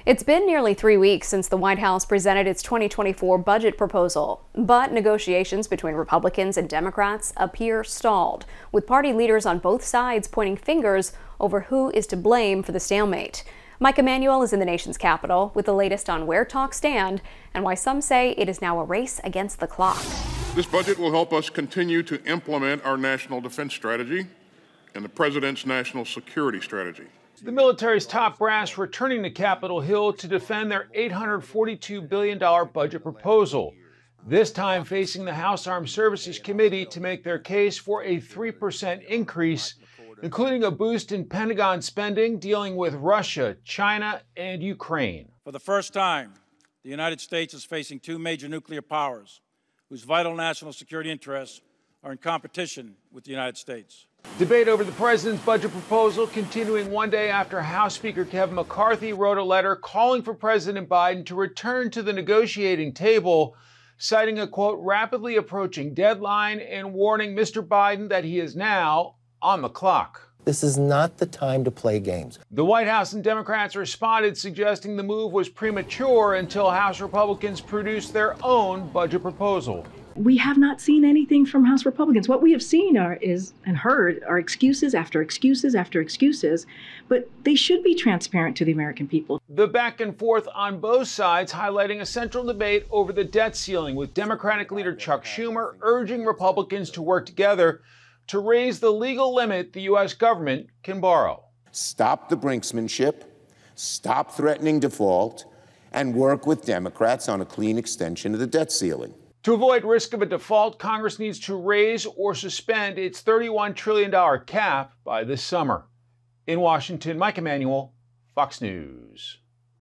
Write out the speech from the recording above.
It's been nearly 3 weeks since the White House presented its 2024 budget proposal, but negotiations between Republicans and Democrats appear stalled, with party leaders on both sides pointing fingers over who is to blame for the stalemate. Mike Emanuel is in the nation's capital with the latest on where talks stand and why some say it is now a race against the clock. This budget will help us continue to implement our national defense strategy and the president's national security strategy. The military's top brass returning to Capitol Hill to defend their $842 billion budget proposal, this time facing the House Armed Services Committee to make their case for a 3% increase, including a boost in Pentagon spending dealing with Russia, China, and Ukraine. For the first time, the United States is facing two major nuclear powers whose vital national security interests are in competition with the United States. Debate over the president's budget proposal continuing one day after House Speaker Kevin McCarthy wrote a letter calling for President Biden to return to the negotiating table, citing a, quote, rapidly approaching deadline and warning Mr. Biden that he is now on the clock. This is not the time to play games. The White House and Democrats responded, suggesting the move was premature until House Republicans produced their own budget proposal. We have not seen anything from House Republicans. What we have seen and heard are excuses after excuses after excuses, but they should be transparent to the American people. The back and forth on both sides highlighting a central debate over the debt ceiling, with Democratic leader Chuck Schumer urging Republicans to work together to raise the legal limit the U.S. government can borrow. Stop the brinksmanship, stop threatening default, and work with Democrats on a clean extension of the debt ceiling. To avoid risk of a default, Congress needs to raise or suspend its $31 trillion cap by this summer. In Washington, Mike Emanuel, Fox News.